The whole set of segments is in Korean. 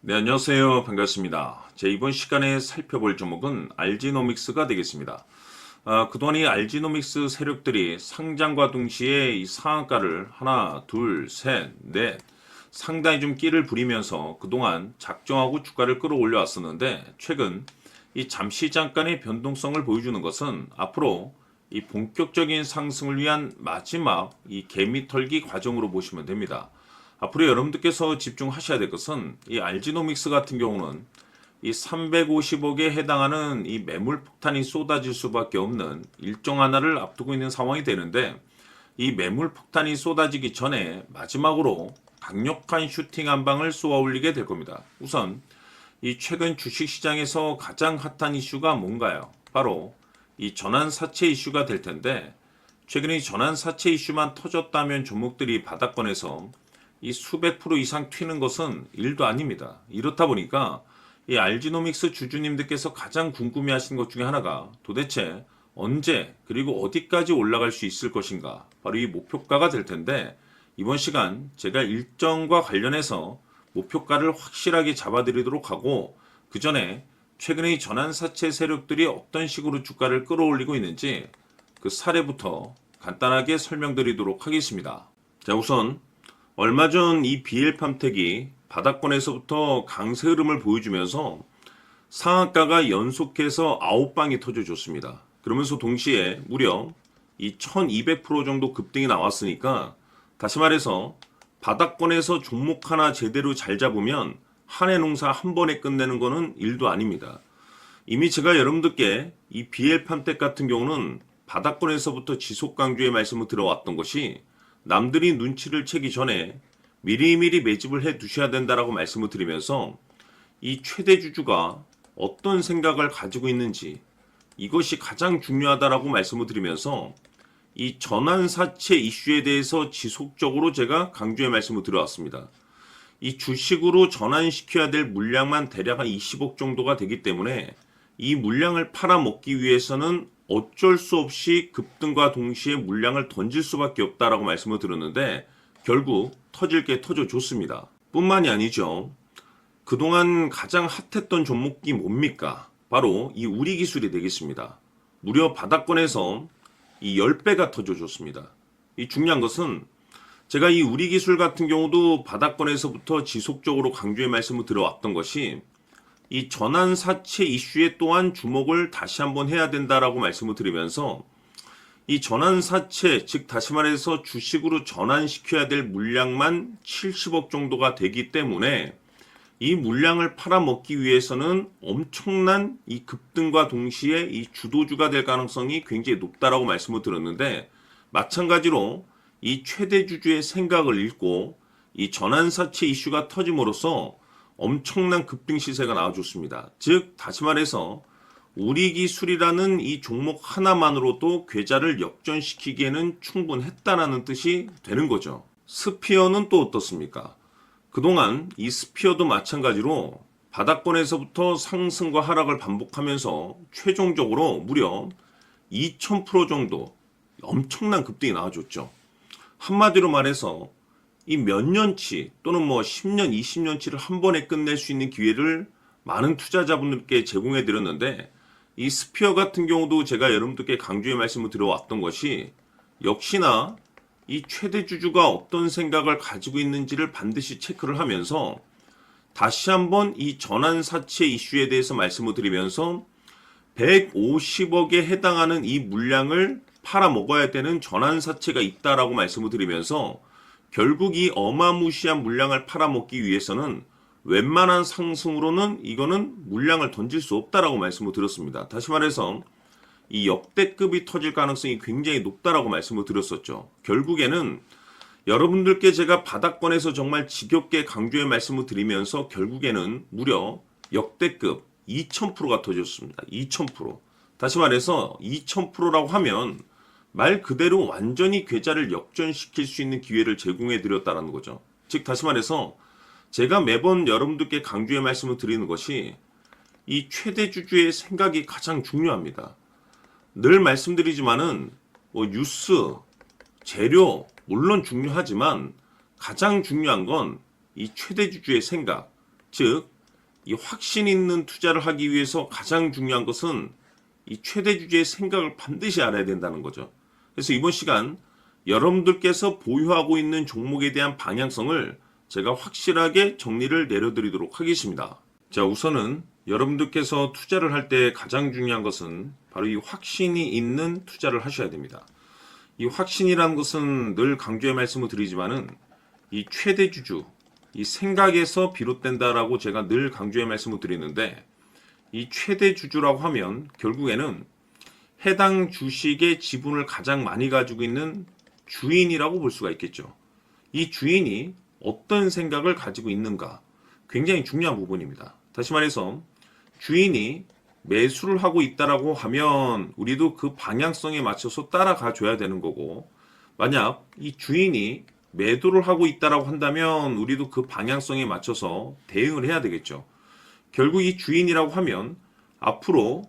네, 안녕하세요. 반갑습니다. 이번 시간에 살펴볼 종목은 알지노믹스가 되겠습니다. 그동안 이 알지노믹스 세력들이 상장과 동시에 이 상한가를 하나, 둘, 셋, 넷 상당히 좀 끼를 부리면서 그동안 작정하고 주가를 끌어올려 왔었는데 최근 이 잠시 잠깐의 변동성을 보여주는 것은 앞으로 이 본격적인 상승을 위한 마지막 이 개미털기 과정으로 보시면 됩니다. 앞으로 여러분들께서 집중하셔야 될 것은 이 알지노믹스 같은 경우는 이 350억에 해당하는 이 매물 폭탄이 쏟아질 수밖에 없는 일정 하나를 앞두고 있는 상황이 되는데 이 매물 폭탄이 쏟아지기 전에 마지막으로 강력한 슈팅 한 방을 쏘아 올리게 될 겁니다. 우선 이 최근 주식시장에서 가장 핫한 이슈가 뭔가요? 바로 이 전환사채 이슈가 될 텐데 최근에 이 전환사채 이슈만 터졌다면 종목들이 바닥권에서 이 수백 프로 이상 튀는 것은 일도 아닙니다. 이렇다 보니까 이 알지노믹스 주주님들께서 가장 궁금해하시는 것 중에 하나가 도대체 언제 그리고 어디까지 올라갈 수 있을 것인가, 바로 이 목표가가 될 텐데 이번 시간 제가 일정과 관련해서 목표가를 확실하게 잡아드리도록 하고 그 전에 최근에 이 전환사채 세력들이 어떤 식으로 주가를 끌어올리고 있는지 그 사례부터 간단하게 설명드리도록 하겠습니다. 자, 우선 얼마 전 이 BL팜텍이 바닥권에서부터 강세 흐름을 보여주면서 상한가가 연속해서 9방이 터져줬습니다. 그러면서 동시에 무려 이 1200% 정도 급등이 나왔으니까 다시 말해서 바닥권에서 종목 하나 제대로 잘 잡으면 한 해 농사 한 번에 끝내는 거는 일도 아닙니다. 이미 제가 여러분들께 이 BL팜텍 같은 경우는 바닥권에서부터 지속 강조의 말씀을 들어왔던 것이 남들이 눈치를 채기 전에 미리미리 매집을 해 두셔야 된다라고 말씀을 드리면서 이 최대 주주가 어떤 생각을 가지고 있는지 이것이 가장 중요하다라고 말씀을 드리면서 이 전환사채 이슈에 대해서 지속적으로 제가 강조의 말씀을 드려왔습니다. 이 주식으로 전환시켜야 될 물량만 대략 한 20억 정도가 되기 때문에 이 물량을 팔아먹기 위해서는 어쩔 수 없이 급등과 동시에 물량을 던질 수밖에 없다라고 말씀을 드렸는데 결국 터질 게 터져줬습니다. 뿐만이 아니죠. 그동안 가장 핫했던 종목이 뭡니까? 바로 이 우리기술이 되겠습니다. 무려 바닥권에서 이 10배가 터져줬습니다. 이 중요한 것은 제가 이 우리기술 같은 경우도 바닥권에서부터 지속적으로 강조의 말씀을 들어왔던 것이 이 전환사채 이슈에 또한 주목을 다시 한번 해야 된다라고 말씀을 드리면서 이 전환사채, 즉 다시 말해서 주식으로 전환시켜야 될 물량만 70억 정도가 되기 때문에 이 물량을 팔아먹기 위해서는 엄청난 이 급등과 동시에 이 주도주가 될 가능성이 굉장히 높다라고 말씀을 드렸는데 마찬가지로 이 최대 주주의 생각을 읽고 이 전환사채 이슈가 터짐으로써 엄청난 급등 시세가 나와줬습니다. 즉 다시 말해서 우리기술이라는 이 종목 하나만으로도 계좌를 역전시키기에는 충분했다라는 뜻이 되는 거죠. 스피어는 또 어떻습니까? 그동안 이 스피어도 마찬가지로 바닥권에서부터 상승과 하락을 반복하면서 최종적으로 무려 2000% 정도 엄청난 급등이 나와줬죠. 한마디로 말해서 이 몇 년치 또는 뭐 10년, 20년치를 한 번에 끝낼 수 있는 기회를 많은 투자자분들께 제공해 드렸는데 이 스피어 같은 경우도 제가 여러분들께 강조의 말씀을 드려왔던 것이 역시나 이 최대 주주가 어떤 생각을 가지고 있는지를 반드시 체크를 하면서 다시 한번 이 전환사채 이슈에 대해서 말씀을 드리면서 150억에 해당하는 이 물량을 팔아먹어야 되는 전환사채가 있다라고 말씀을 드리면서 결국 이 어마무시한 물량을 팔아먹기 위해서는 웬만한 상승으로는 이거는 물량을 던질 수 없다라고 말씀을 드렸습니다. 다시 말해서 이 역대급이 터질 가능성이 굉장히 높다라고 말씀을 드렸었죠. 결국에는 여러분들께 제가 바닥권에서 정말 지겹게 강조의 말씀을 드리면서 결국에는 무려 역대급 2000%가 터졌습니다. 2000%. 다시 말해서 2000%라고 하면 말 그대로 완전히 계좌를 역전시킬 수 있는 기회를 제공해 드렸다는 거죠. 즉 다시 말해서 제가 매번 여러분들께 강조의 말씀을 드리는 것이 이 최대 주주의 생각이 가장 중요합니다. 늘 말씀드리지만은 뭐 뉴스, 재료 물론 중요하지만 가장 중요한 건 이 최대 주주의 생각, 즉 이 확신 있는 투자를 하기 위해서 가장 중요한 것은 이 최대 주주의 생각을 반드시 알아야 된다는 거죠. 그래서 이번 시간 여러분들께서 보유하고 있는 종목에 대한 방향성을 제가 확실하게 정리를 내려드리도록 하겠습니다. 자, 우선은 여러분들께서 투자를 할 때 가장 중요한 것은 바로 이 확신이 있는 투자를 하셔야 됩니다. 이 확신이라는 것은 늘 강조의 말씀을 드리지만은 이 최대 주주, 이 생각에서 비롯된다라고 제가 늘 강조의 말씀을 드리는데, 이 최대 주주라고 하면 결국에는 해당 주식의 지분을 가장 많이 가지고 있는 주인이라고 볼 수가 있겠죠. 이 주인이 어떤 생각을 가지고 있는가, 굉장히 중요한 부분입니다. 다시 말해서 주인이 매수를 하고 있다라고 하면 우리도 그 방향성에 맞춰서 따라가 줘야 되는 거고, 만약 이 주인이 매도를 하고 있다라고 한다면 우리도 그 방향성에 맞춰서 대응을 해야 되겠죠. 결국 이 주인이라고 하면 앞으로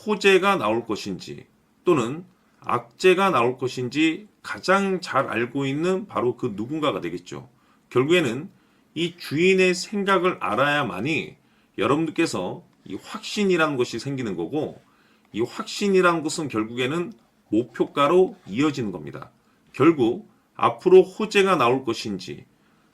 호재가 나올 것인지 또는 악재가 나올 것인지 가장 잘 알고 있는 바로 그 누군가가 되겠죠. 결국에는 이 주인의 생각을 알아야만이 여러분들께서 이 확신이라는 것이 생기는 거고, 이 확신이라는 것은 결국에는 목표가로 이어지는 겁니다. 결국 앞으로 호재가 나올 것인지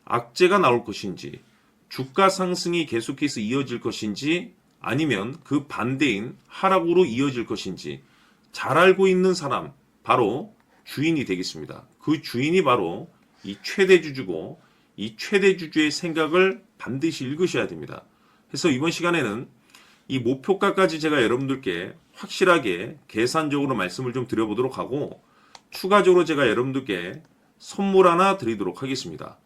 악재가 나올 것인지 주가 상승이 계속해서 이어질 것인지 아니면 그 반대인 하락으로 이어질 것인지 잘 알고 있는 사람, 바로 주인이 되겠습니다. 그 주인이 바로 이 최대 주주고, 이 최대 주주의 생각을 반드시 읽으셔야 됩니다. 그래서 이번 시간에는 이 목표가까지 제가 여러분들께 확실하게 계산적으로 말씀을 좀 드려보도록 하고, 추가적으로 제가 여러분들께 선물 하나 드리도록 하겠습니다.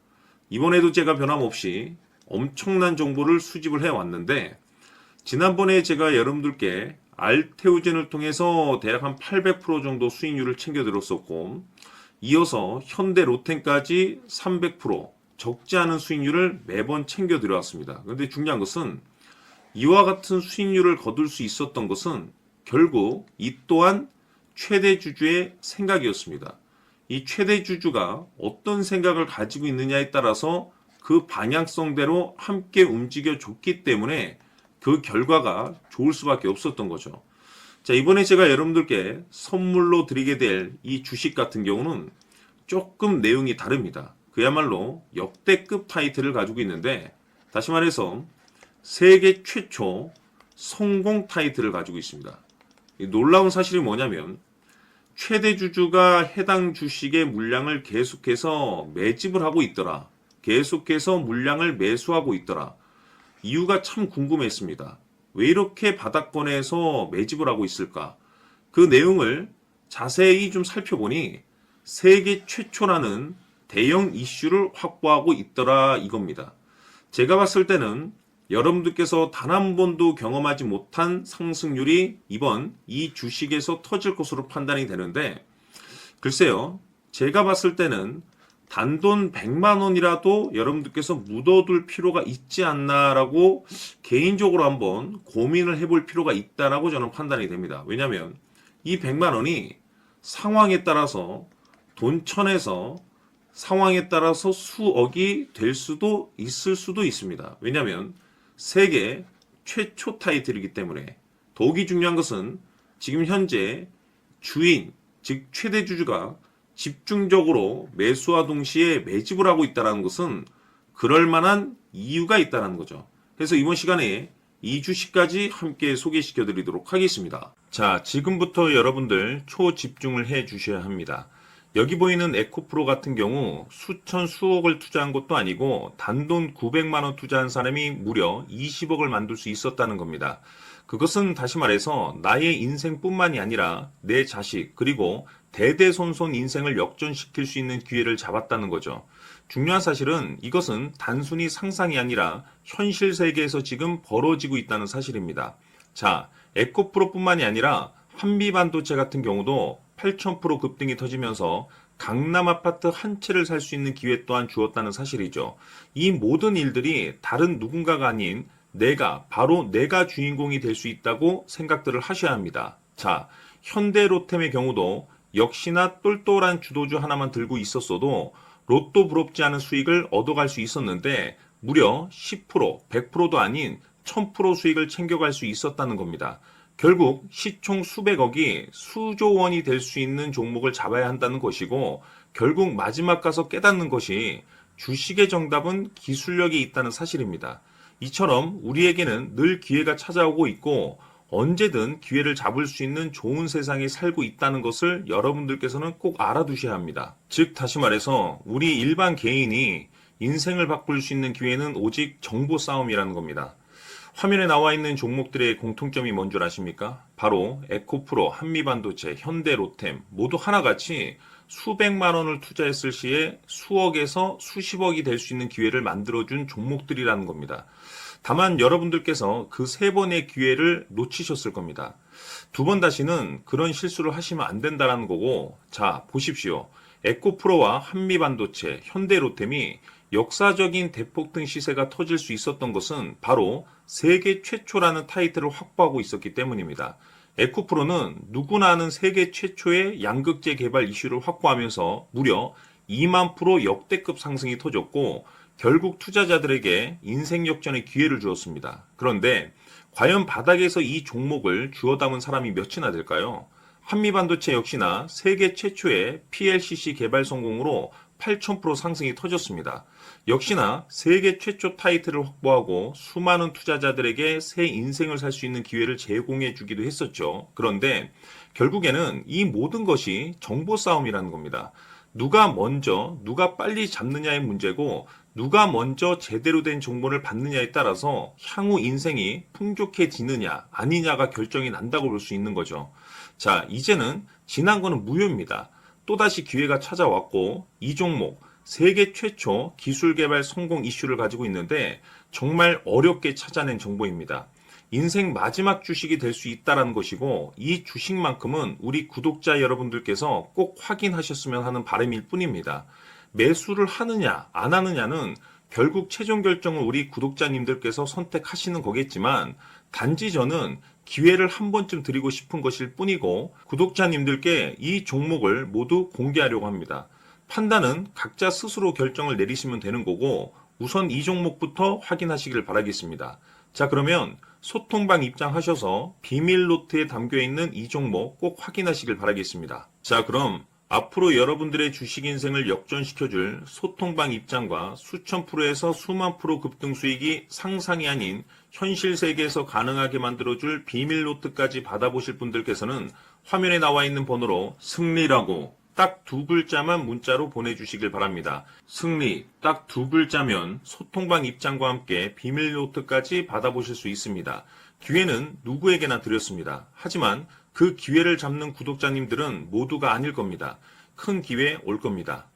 이번에도 제가 변함없이 엄청난 정보를 수집을 해왔는데, 지난번에 제가 여러분들께 알테오젠을 통해서 대략 한 800% 정도 수익률을 챙겨드렸었고, 이어서 현대 로텐까지 300% 적지 않은 수익률을 매번 챙겨드려왔습니다. 그런데 중요한 것은 이와 같은 수익률을 거둘 수 있었던 것은 결국 이 또한 최대 주주의 생각이었습니다. 이 최대 주주가 어떤 생각을 가지고 있느냐에 따라서 그 방향성대로 함께 움직여 줬기 때문에 그 결과가 좋을 수밖에 없었던 거죠. 자, 이번에 제가 여러분들께 선물로 드리게 될 이 주식 같은 경우는 조금 내용이 다릅니다. 그야말로 역대급 타이틀을 가지고 있는데, 다시 말해서 세계 최초 성공 타이틀을 가지고 있습니다. 놀라운 사실이 뭐냐면 최대 주주가 해당 주식의 물량을 계속해서 매집을 하고 있더라. 계속해서 물량을 매수하고 있더라. 이유가 참 궁금했습니다. 왜 이렇게 바닥권에서 매집을 하고 있을까? 그 내용을 자세히 좀 살펴보니 세계 최초라는 대형 이슈를 확보하고 있더라 이겁니다. 제가 봤을 때는 여러분들께서 단 한 번도 경험하지 못한 상승률이 이번 이 주식에서 터질 것으로 판단이 되는데, 글쎄요, 제가 봤을 때는 단돈 100만 원이라도 여러분들께서 묻어둘 필요가 있지 않나라고 개인적으로 한번 고민을 해볼 필요가 있다라고 저는 판단이 됩니다. 왜냐하면 이 100만 원이 상황에 따라서 돈천에서 상황에 따라서 수억이 될 수도 있을 수도 있습니다. 왜냐하면 세계 최초 타이틀이기 때문에. 더욱이 중요한 것은 지금 현재 주인, 즉 최대 주주가 집중적으로 매수와 동시에 매집을 하고 있다는 것은 그럴 만한 이유가 있다는 거죠. 그래서 이번 시간에 이 주식까지 함께 소개시켜 드리도록 하겠습니다. 자, 지금부터 여러분들 초집중을 해 주셔야 합니다. 여기 보이는 에코프로 같은 경우 수천 수억을 투자한 것도 아니고 단돈 900만 원 투자한 사람이 무려 20억을 만들 수 있었다는 겁니다. 그것은 다시 말해서 나의 인생뿐만이 아니라 내 자식 그리고 대대손손 인생을 역전시킬 수 있는 기회를 잡았다는 거죠. 중요한 사실은 이것은 단순히 상상이 아니라 현실 세계에서 지금 벌어지고 있다는 사실입니다. 자, 에코프로뿐만이 아니라 한미반도체 같은 경우도 8,000% 급등이 터지면서 강남 아파트 한 채를 살 수 있는 기회 또한 주었다는 사실이죠. 이 모든 일들이 다른 누군가가 아닌 바로 내가 주인공이 될 수 있다고 생각들을 하셔야 합니다. 자, 현대로템의 경우도 역시나 똘똘한 주도주 하나만 들고 있었어도 로또 부럽지 않은 수익을 얻어갈 수 있었는데 무려 10%, 100%도 아닌 1000% 수익을 챙겨갈 수 있었다는 겁니다. 결국 시총 수백억이 수조 원이 될 수 있는 종목을 잡아야 한다는 것이고, 결국 마지막 가서 깨닫는 것이 주식의 정답은 기술력이 있다는 사실입니다. 이처럼 우리에게는 늘 기회가 찾아오고 있고 언제든 기회를 잡을 수 있는 좋은 세상에 살고 있다는 것을 여러분들께서는 꼭 알아두셔야 합니다. 즉 다시 말해서 우리 일반 개인이 인생을 바꿀 수 있는 기회는 오직 정보 싸움이라는 겁니다. 화면에 나와 있는 종목들의 공통점이 뭔 줄 아십니까? 바로 에코프로, 한미반도체, 현대로템 모두 하나같이 수백만 원을 투자했을 시에 수억에서 수십억이 될 수 있는 기회를 만들어준 종목들이라는 겁니다. 다만 여러분들께서 그 세 번의 기회를 놓치셨을 겁니다. 두 번 다시는 그런 실수를 하시면 안 된다는 거고, 자 보십시오. 에코프로와 한미반도체, 현대로템이 역사적인 대폭등 시세가 터질 수 있었던 것은 바로 세계 최초라는 타이틀을 확보하고 있었기 때문입니다. 에코프로는 누구나 아는 세계 최초의 양극재 개발 이슈를 확보하면서 무려 2만 프로 역대급 상승이 터졌고 결국 투자자들에게 인생 역전의 기회를 주었습니다. 그런데 과연 바닥에서 이 종목을 주워 담은 사람이 몇이나 될까요? 한미반도체 역시나 세계 최초의 PLCC 개발 성공으로 8000% 상승이 터졌습니다. 역시나 세계 최초 타이틀을 확보하고 수많은 투자자들에게 새 인생을 살 수 있는 기회를 제공해 주기도 했었죠. 그런데 결국에는 이 모든 것이 정보 싸움이라는 겁니다. 누가 먼저, 누가 빨리 잡느냐의 문제고 누가 먼저 제대로 된 정보를 받느냐에 따라서 향후 인생이 풍족해지느냐 아니냐가 결정이 난다고 볼 수 있는 거죠. 자, 이제는 지난 거는 무효입니다. 또다시 기회가 찾아왔고 이 종목 세계 최초 기술 개발 성공 이슈를 가지고 있는데 정말 어렵게 찾아낸 정보입니다. 인생 마지막 주식이 될 수 있다는 것이고 이 주식만큼은 우리 구독자 여러분들께서 꼭 확인하셨으면 하는 바람일 뿐입니다. 매수를 하느냐 안 하느냐는 결국 최종 결정을 우리 구독자님들께서 선택하시는 거겠지만 단지 저는 기회를 한 번쯤 드리고 싶은 것일 뿐이고 구독자님들께 이 종목을 모두 공개하려고 합니다. 판단은 각자 스스로 결정을 내리시면 되는 거고 우선 이 종목부터 확인하시길 바라겠습니다. 자, 그러면 소통방 입장하셔서 비밀 노트에 담겨있는 이 종목 꼭 확인하시길 바라겠습니다. 자, 그럼 앞으로 여러분들의 주식 인생을 역전시켜줄 소통방 입장과 수천 프로에서 수만 프로 급등 수익이 상상이 아닌 현실 세계에서 가능하게 만들어줄 비밀 노트까지 받아보실 분들께서는 화면에 나와 있는 번호로 승리라고 딱 두 글자만 문자로 보내주시길 바랍니다. 승리 딱 두 글자면 소통방 입장과 함께 비밀 노트까지 받아보실 수 있습니다. 기회는 누구에게나 드렸습니다. 하지만 그 기회를 잡는 구독자님들은 모두가 아닐 겁니다. 큰 기회 올 겁니다.